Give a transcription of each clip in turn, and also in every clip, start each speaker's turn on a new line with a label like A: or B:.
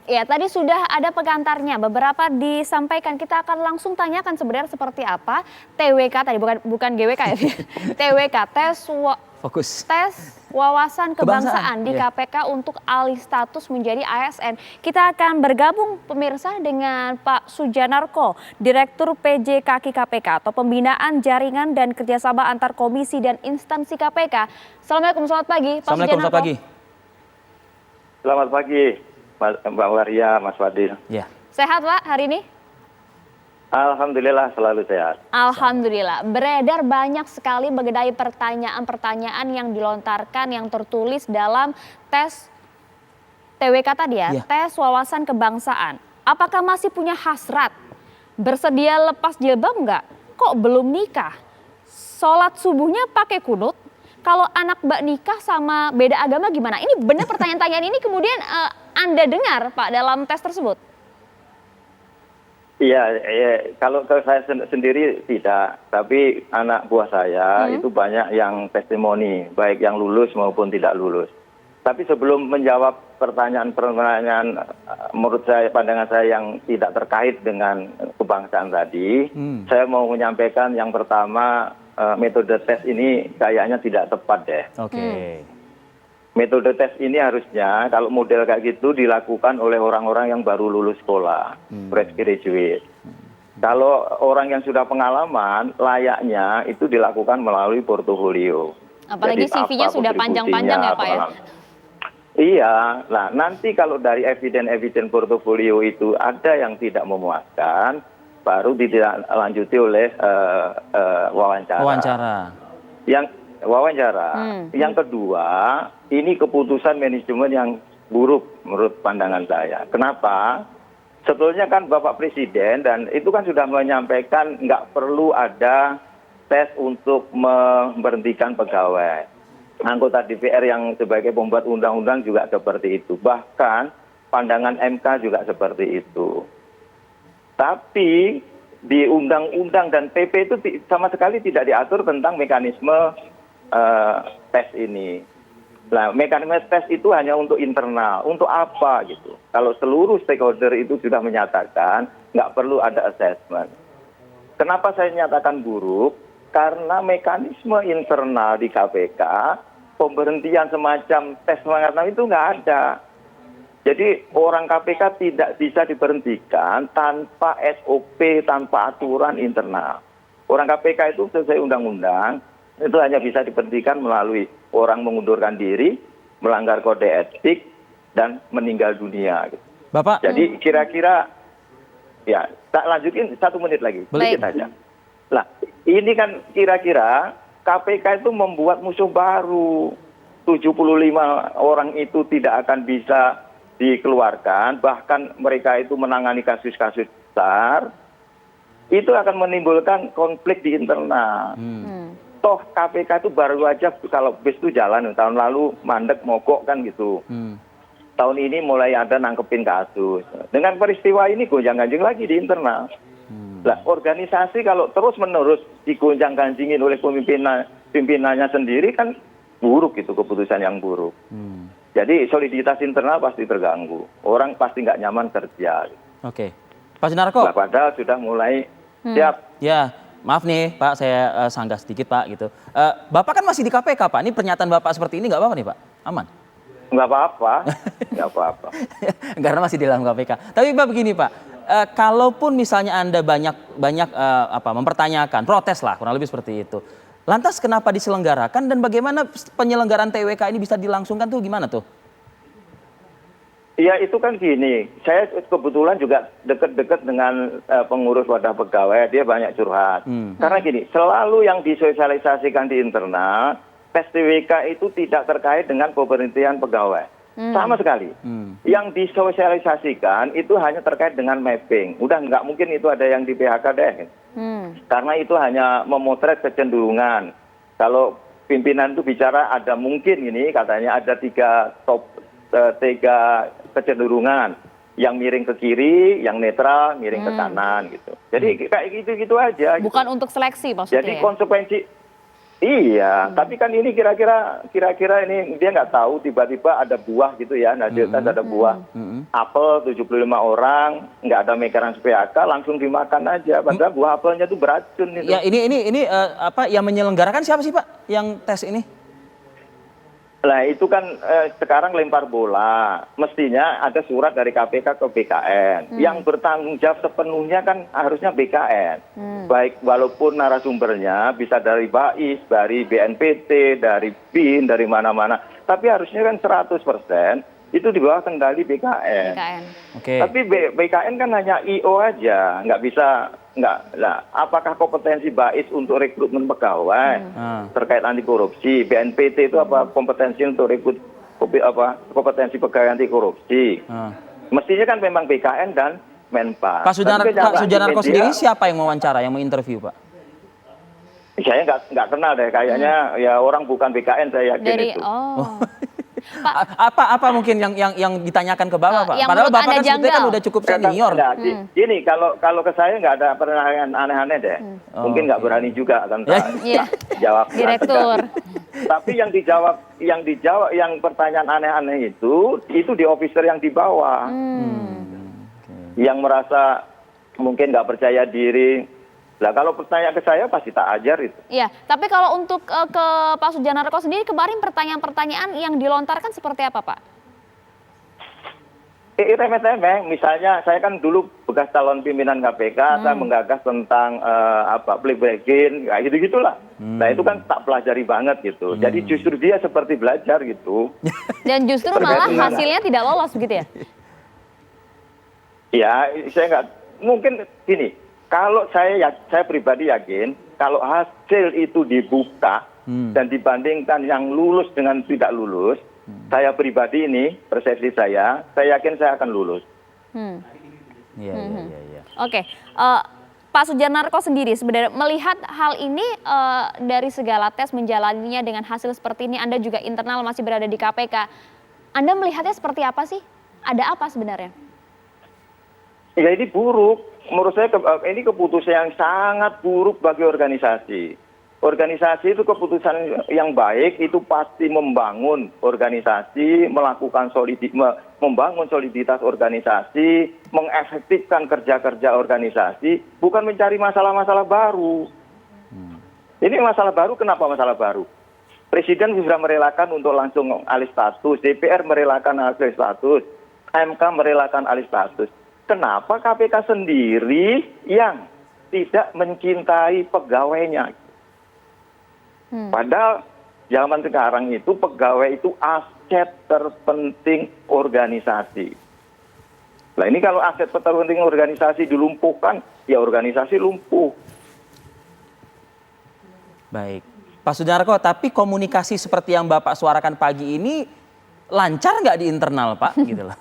A: Ya, tadi sudah ada pengantarnya, beberapa disampaikan. Kita akan langsung tanyakan sebenarnya seperti apa TWK tadi, bukan GWK ya, TWK,
B: Fokus.
A: tes wawasan kebangsaan di
B: Iya.
A: KPK untuk alih status menjadi ASN. Kita akan bergabung pemirsa dengan Pak Sujanarko, Direktur PJKK KPK atau Pembinaan Jaringan dan Kerjasama Antar Komisi dan Instansi KPK. Assalamualaikum, selamat pagi Pak
B: Assalamualaikum,
A: Sujanarko.
B: selamat pagi.
C: Selamat pagi, Mbak Waria, Mas Fadil.
B: Ya.
A: Sehat Pak hari ini?
C: Alhamdulillah selalu sehat.
A: Alhamdulillah. Beredar banyak sekali mengenai pertanyaan-pertanyaan yang dilontarkan yang tertulis dalam tes TWK tadi ya, tes wawasan kebangsaan. Apakah masih punya hasrat? Bersedia lepas jilbab enggak? Kok belum nikah? Sholat subuhnya pakai kunut? Kalau anak mbak nikah sama beda agama gimana? Ini benar pertanyaan-pertanyaan ini kemudian Anda dengar Pak dalam tes tersebut?
C: Iya, kalau saya sendiri tidak, tapi anak buah saya itu banyak yang testimoni, baik yang lulus maupun tidak lulus. Tapi sebelum menjawab pertanyaan-pertanyaan menurut saya, pandangan saya yang tidak terkait dengan kebangsaan tadi, saya mau menyampaikan yang pertama, metode tes ini kayaknya tidak tepat deh.
B: Oke.
C: Metode tes ini harusnya kalau model kayak gitu dilakukan oleh orang-orang yang baru lulus sekolah, fresh graduate. Kalau orang yang sudah pengalaman, layaknya itu dilakukan melalui portofolio.
A: Apalagi CV-nya sudah panjang-panjang ya Pak ya?
C: Iya, nah nanti kalau dari eviden portofolio itu ada yang tidak memuaskan, baru ditindaklanjuti oleh wawancara. Yang kedua, ini keputusan manajemen yang buruk menurut pandangan saya. Kenapa? Sebetulnya kan Bapak Presiden dan itu kan sudah menyampaikan nggak perlu ada tes untuk memberhentikan pegawai. Anggota DPR yang sebagai pembuat undang-undang juga seperti itu. Bahkan pandangan MK juga seperti itu. Tapi di undang-undang dan PP itu sama sekali tidak diatur tentang mekanisme tes ini. Nah, mekanisme tes itu hanya untuk internal. Untuk apa gitu? Kalau seluruh stakeholder itu sudah menyatakan nggak perlu ada assessment. Kenapa saya nyatakan buruk? Karena mekanisme internal di KPK, pemberhentian semacam tes pengangkatan itu nggak ada. Jadi orang KPK tidak bisa diberhentikan tanpa SOP, tanpa aturan internal. Orang KPK itu sesuai undang-undang, itu hanya bisa diberhentikan melalui orang mengundurkan diri, melanggar kode etik, dan meninggal dunia.
B: Bapak.
C: Jadi kira-kira, ya tak lanjutin 1 menit lagi, sedikit aja. Nah, ini kan kira-kira KPK itu membuat musuh baru. 75 orang itu tidak akan bisa dikeluarkan, bahkan mereka itu menangani kasus-kasus besar, itu akan menimbulkan konflik di internal. Toh KPK itu baru aja kalau bis itu jalan, tahun lalu mandek mogok kan gitu. Tahun ini mulai ada nangkepin kasus. Dengan peristiwa ini gonjang-ganjing lagi di internal. Lah, organisasi kalau terus-menerus digonjang-ganjingin oleh pimpinannya sendiri kan buruk itu, keputusan yang buruk. Jadi soliditas internal pasti terganggu. Orang pasti nggak nyaman kerja.
B: Oke. Pak Sunarko.
C: Nah, padahal sudah mulai siap.
B: Ya, maaf nih Pak, saya sanggah sedikit Pak gitu. Bapak kan masih di KPK Pak, ini pernyataan Bapak seperti ini nggak apa-apa nih Pak? Aman?
C: Nggak apa-apa, nggak apa-apa.
B: Karena masih di dalam KPK. Tapi Pak begini Pak, kalaupun misalnya Anda banyak mempertanyakan, protes lah kurang lebih seperti itu. Lantas kenapa diselenggarakan dan bagaimana penyelenggaraan TWK ini bisa dilangsungkan tuh gimana tuh?
C: Ya itu kan gini, saya kebetulan juga dekat-dekat dengan pengurus wadah pegawai, dia banyak curhat. Karena gini, selalu yang disosialisasikan di internal, tes TWK itu tidak terkait dengan pemberhentian pegawai. Sama sekali. Yang disosialisasikan itu hanya terkait dengan mapping. Udah nggak mungkin itu ada yang di PHK deh. Karena itu hanya memotret kecenderungan. Kalau pimpinan itu bicara ada mungkin ini katanya ada tiga kecenderungan. Yang miring ke kiri, yang netral, miring ke kanan gitu. Jadi kayak gitu-gitu aja.
A: Bukan untuk seleksi maksudnya.
C: Jadi
A: ya?
C: konsekuensi Iya, tapi kan ini kira-kira ini dia nggak tahu tiba-tiba ada buah gitu ya, hasil tes ada buah apel 75 orang, nggak ada mekanisme PHK, langsung dimakan aja. Padahal buah apelnya itu beracun itu.
B: Ya ini apa yang menyelenggarakan siapa sih Pak yang tes ini?
C: Nah itu kan sekarang lempar bola, mestinya ada surat dari KPK ke BKN. Yang bertanggung jawab sepenuhnya kan harusnya BKN. Baik walaupun narasumbernya bisa dari BAIS, dari BNPT, dari BIN, dari mana-mana. Tapi harusnya kan 100% itu di bawah kendali BKN.
B: Oke.
C: Tapi BKN kan hanya IO aja, nggak bisa, lah. Apakah kompetensi BAIS untuk rekrutmen pegawai terkait anti korupsi, BNPT itu apa kompetensi untuk kompetensi pegawai anti korupsi? Mestinya kan memang BKN dan Menpan.
B: Pak Sujanarko sendiri siapa yang mewawancara, yang menginterview Pak?
C: Saya nggak kenal deh, kayaknya ya orang bukan BKN saya yakin itu.
A: Pak,
B: apa mungkin yang ditanyakan ke Bapak Pak?
A: yang
B: Padahal
A: menurut
B: Bapak
A: Anda
B: kan sebetulnya kan
A: janggal.
B: udah cukup senior.
C: Gini, kalau ke saya nggak ada pertanyaan aneh-aneh deh. Mungkin nggak berani juga kan jawab.
A: Direktur.
C: Tapi yang pertanyaan aneh-aneh itu di officer yang di bawah. Yang merasa mungkin nggak percaya diri. Nah, kalau pertanyaan ke saya pasti tak ajar itu.
A: Iya, tapi kalau untuk ke Pak Sujanarko sendiri kemarin pertanyaan-pertanyaan yang dilontarkan seperti apa, Pak?
C: Remeh-temeh, misalnya saya kan dulu bekas calon pimpinan KPK, saya menggagas tentang playback-in, kayak gitu-gitulah. Nah itu kan tak pelajari banget gitu. Jadi justru dia seperti belajar gitu.
A: Dan justru malah hasilnya tidak lolos begitu ya?
C: Ya, saya nggak mungkin gini. Kalau saya pribadi yakin kalau hasil itu dibuka dan dibandingkan yang lulus dengan tidak lulus, saya pribadi ini persepsi saya yakin saya akan lulus.
B: Iya.
A: Oke, Pak Sujanarko sendiri sebenarnya melihat hal ini dari segala tes menjalaninya dengan hasil seperti ini, Anda juga internal masih berada di KPK. Anda melihatnya seperti apa sih? Ada apa sebenarnya?
C: Ya ini buruk. Menurut saya ini keputusan yang sangat buruk bagi organisasi. Organisasi itu keputusan yang baik itu pasti membangun organisasi, membangun soliditas organisasi, mengefektifkan kerja-kerja organisasi, bukan mencari masalah-masalah baru. Ini masalah baru, kenapa masalah baru? Presiden sudah merelakan untuk langsung alih status, DPR merelakan alih status, MK merelakan alih status. Kenapa KPK sendiri yang tidak mencintai pegawainya? Padahal zaman sekarang itu pegawai itu aset terpenting organisasi. Nah ini kalau aset terpenting organisasi dilumpuhkan, ya organisasi lumpuh.
B: Baik. Pak Sujanarko, tapi komunikasi seperti yang Bapak suarakan pagi ini lancar nggak di internal Pak? Gitu loh.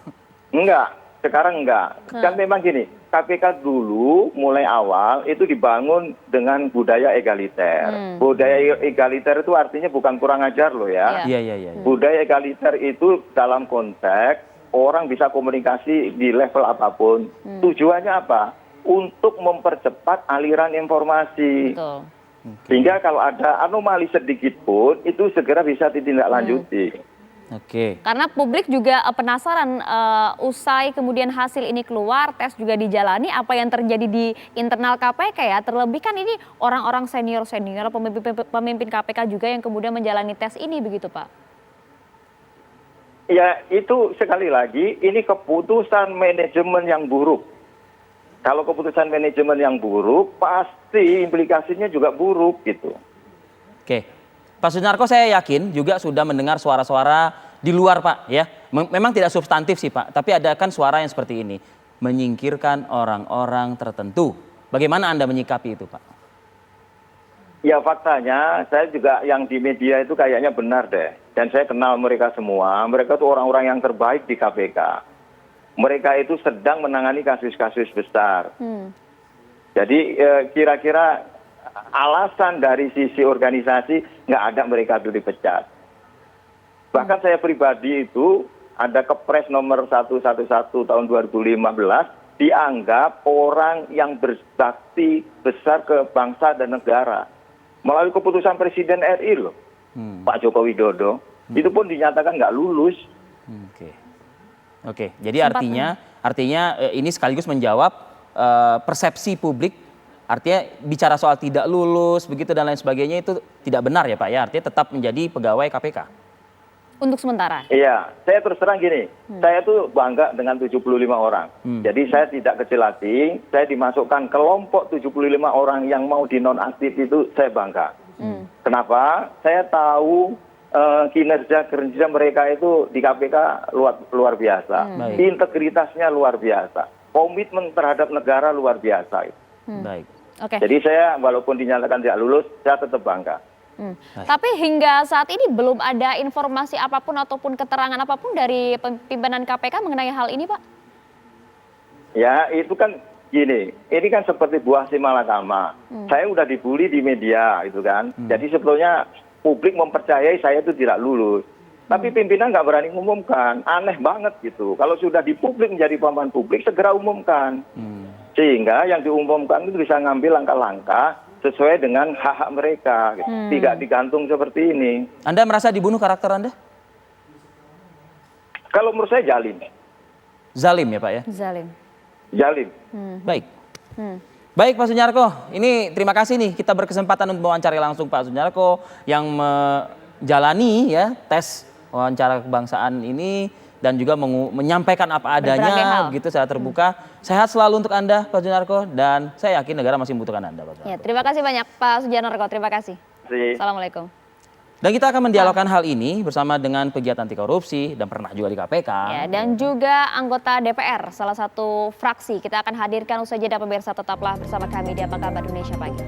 C: Enggak. Sekarang enggak. Kan memang gini, KPK dulu mulai awal itu dibangun dengan budaya egaliter. Budaya egaliter itu artinya bukan kurang ajar loh ya.
B: Iya.
C: Budaya egaliter itu dalam konteks orang bisa komunikasi di level apapun. Tujuannya apa? Untuk mempercepat aliran informasi.
A: Betul.
C: Sehingga kalau ada anomali sedikit pun itu segera bisa ditindaklanjuti.
B: Oke.
A: Karena publik juga penasaran usai kemudian hasil ini keluar, tes juga dijalani, apa yang terjadi di internal KPK ya. Terlebih kan ini orang-orang senior-senior, pemimpin KPK juga yang kemudian menjalani tes ini begitu Pak.
C: Ya itu sekali lagi ini keputusan manajemen yang buruk. Kalau keputusan manajemen yang buruk pasti implikasinya juga buruk gitu.
B: Oke. Pak Sujanarko saya yakin juga sudah mendengar suara-suara di luar Pak ya. Memang tidak substantif sih Pak, tapi ada kan suara yang seperti ini. Menyingkirkan orang-orang tertentu. Bagaimana Anda menyikapi itu Pak?
C: Ya faktanya saya juga yang di media itu kayaknya benar deh. Dan saya kenal mereka semua, mereka itu orang-orang yang terbaik di KPK. Mereka itu sedang menangani kasus-kasus besar. Jadi kira-kira alasan dari sisi organisasi nggak ada mereka itu dipecat. Bahkan saya pribadi itu ada Kepres nomor 111 tahun 2015 dianggap orang yang berbakti besar ke bangsa dan negara. melalui keputusan Presiden RI loh, Pak Joko Widodo. Itu pun dinyatakan nggak lulus.
B: Oke, jadi artinya ini sekaligus menjawab persepsi publik, artinya bicara soal tidak lulus begitu dan lain sebagainya itu tidak benar ya Pak ya, artinya tetap menjadi pegawai KPK.
A: Untuk sementara.
C: Iya, saya terus terang gini, saya tuh bangga dengan 75 orang. Jadi saya tidak kecil hati, saya dimasukkan kelompok 75 orang yang mau dinonaktif itu saya bangga. Kenapa? Saya tahu kinerja kerja mereka itu di KPK luar biasa, integritasnya luar biasa, komitmen terhadap negara luar biasa.
B: Baik.
A: Oke.
C: Jadi saya walaupun dinyatakan tidak lulus, saya tetap bangga.
A: Tapi hingga saat ini belum ada informasi apapun ataupun keterangan apapun dari pimpinan KPK mengenai hal ini, Pak?
C: Ya, itu kan gini, ini kan seperti buah si malakama. Saya udah dibully di media, itu kan. Jadi sebetulnya publik mempercayai saya itu tidak lulus. Tapi pimpinan nggak berani mengumumkan. Aneh banget gitu. Kalau sudah di publik menjadi paman publik, segera umumkan. Sehingga yang diumumkan itu bisa ngambil langkah-langkah sesuai dengan hak-hak mereka. Gitu. Tidak digantung seperti ini.
B: Anda merasa dibunuh karakter Anda?
C: Kalau menurut saya jalim.
B: Zalim ya Pak ya?
A: Zalim.
C: Jalim.
B: Baik. Baik Pak Sunyarko, ini terima kasih nih kita berkesempatan untuk mewawancari langsung Pak Sunyarko yang menjalani ya tes wawancara kebangsaan ini dan juga menyampaikan apa adanya begitu secara terbuka. Sehat selalu untuk Anda Pak Sunyarko dan saya yakin negara masih membutuhkan Anda Pak Sunyarko.
A: Ya, terima kasih banyak Pak Sujanarko, terima kasih. Assalamualaikum.
B: Dan kita akan mendialogkan hal ini bersama dengan pegiat anti korupsi dan pernah juga di KPK.
A: Ya, dan juga anggota DPR, salah satu fraksi. Kita akan hadirkan usai jeda pemirsa, tetaplah bersama kami di Apa Kabar Indonesia Pagi.